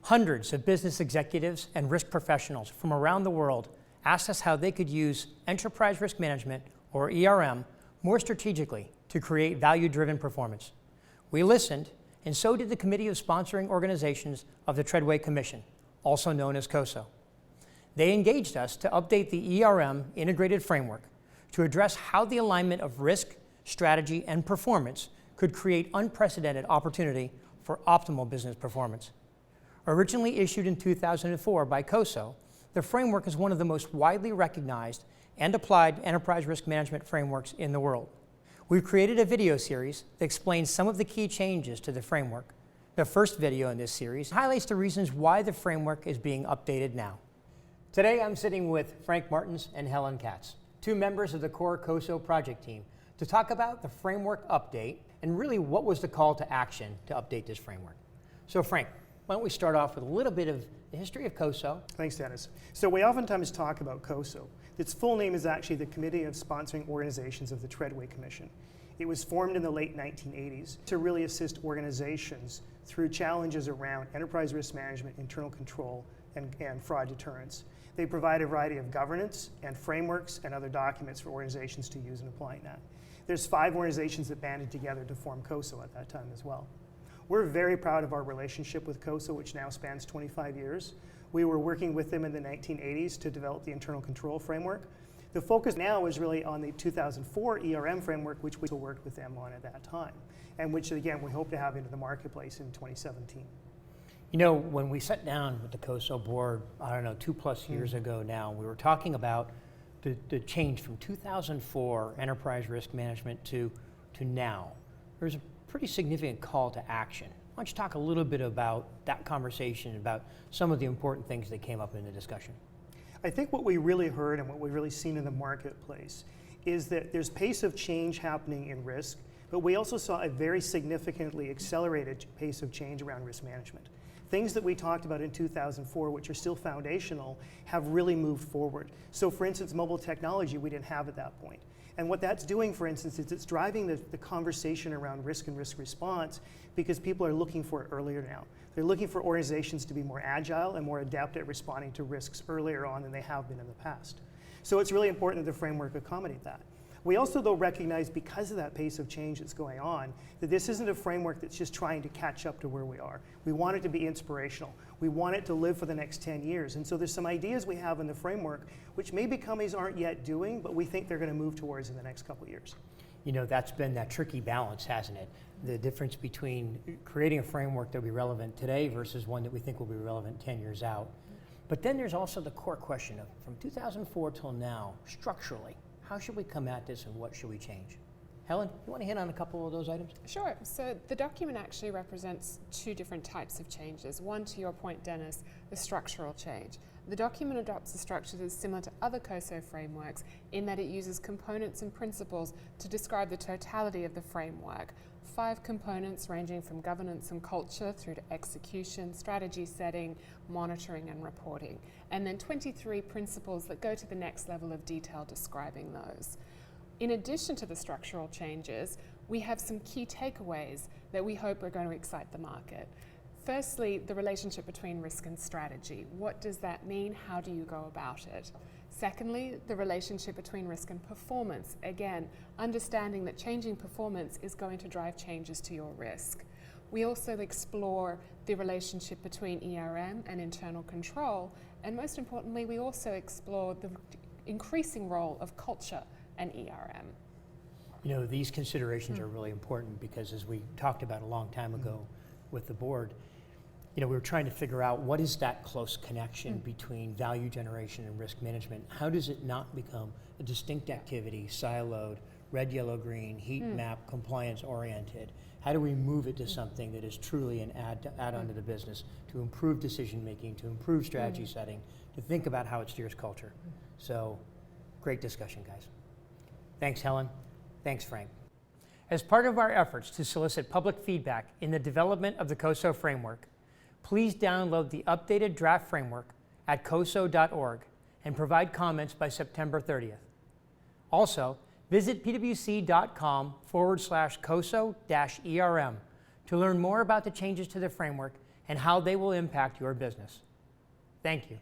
Hundreds of business executives and risk professionals from around the world asked us how they could use enterprise risk management, or ERM, more strategically to create value-driven performance. We listened, and so did the Committee of Sponsoring Organizations of the Treadway Commission, also known as COSO. They engaged us to update the ERM integrated framework to address how the alignment of risk, strategy, and performance could create unprecedented opportunity for optimal business performance. Originally issued in 2004 by COSO, the framework is one of the most widely recognized and applied enterprise risk management frameworks in the world. We've created a video series that explains some of the key changes to the framework. The first video in this series highlights the reasons why the framework is being updated now. Today I'm sitting with Martens and Helene Katz, two members of the core COSO project team, to talk about the framework update and really what was the call to action to update this framework. So Frank, why don't we start off with a little bit of the history of COSO. Thanks, Dennis. So we oftentimes talk about COSO. Its full name is actually the Committee of Sponsoring Organizations of the Treadway Commission. It was formed in the late 1980s to really assist organizations through challenges around enterprise risk management, internal control, and fraud deterrence. They provide a variety of governance and frameworks and other documents for organizations to use in applying that. There's 5 organizations that banded together to form COSO at that time as well. We're very proud of our relationship with COSO, which now spans 25 years. We were working with them in the 1980s to develop the internal control framework. The focus now is really on the 2004 ERM framework, which we worked with them on at that time, and which, again, we hope to have into the marketplace in 2017. You know, when we sat down with the COSO board, I don't know, 2+ years ago now, we were talking about the change from 2004 enterprise risk management to now. There's a pretty significant call to action. Why don't you talk a little bit about that conversation, about some of the important things that came up in the discussion? I think what we really heard and what we've really seen in the marketplace is that there's pace of change happening in risk, but we also saw a very significantly accelerated pace of change around risk management. Things that we talked about in 2004, which are still foundational, have really moved forward. So for instance, mobile technology we didn't have at that point. And what that's doing, for instance, is it's driving the conversation around risk and risk response, because people are looking for it earlier now. They're looking for organizations to be more agile and more adept at responding to risks earlier on than they have been in the past. So it's really important that the framework accommodate that. We also, though, recognize, because of that pace of change that's going on, that this isn't a framework that's just trying to catch up to where we are. We want it to be inspirational. We want it to live for the next 10 years. And so there's some ideas we have in the framework which maybe companies aren't yet doing, but we think they're going to move towards in the next couple of years. You know, that's been that tricky balance, hasn't it? The difference between creating a framework that will be relevant today versus one that we think will be relevant 10 years out. But then there's also the core question of, from 2004 till now, structurally, how should we come at this and what should we change? Helen, you want to hit on a couple of those items? Sure. So the document actually represents 2 different types of changes. One, to your point, Dennis, the structural change. The document adopts a structure that's similar to other COSO frameworks in that it uses components and principles to describe the totality of the framework. 5 components ranging from governance and culture through to execution, strategy setting, monitoring and reporting. And then 23 principles that go to the next level of detail describing those. In addition to the structural changes, we have some key takeaways that we hope are going to excite the market. Firstly, the relationship between risk and strategy. What does that mean? How do you go about it? Secondly, the relationship between risk and performance. Again, understanding that changing performance is going to drive changes to your risk. We also explore the relationship between ERM and internal control. And most importantly, we also explore the increasing role of culture and ERM. You know, these considerations are really important because, as we talked about a long time ago with the board, you know, we were trying to figure out what is that close connection between value generation and risk management. How does it not become a distinct activity, siloed, red, yellow, green, heat map, compliance oriented? How do we move it to something that is truly an add-on to the business, to improve decision making, to improve strategy setting, to think about how it steers culture? So, great discussion, guys. Thanks, Helen. Thanks, Frank. As part of our efforts to solicit public feedback in the development of the COSO framework, please download the updated draft framework at coso.org and provide comments by September 30th. Also, Visit pwc.com/COSO-ERM to learn more about the changes to the framework and how they will impact your business. Thank you.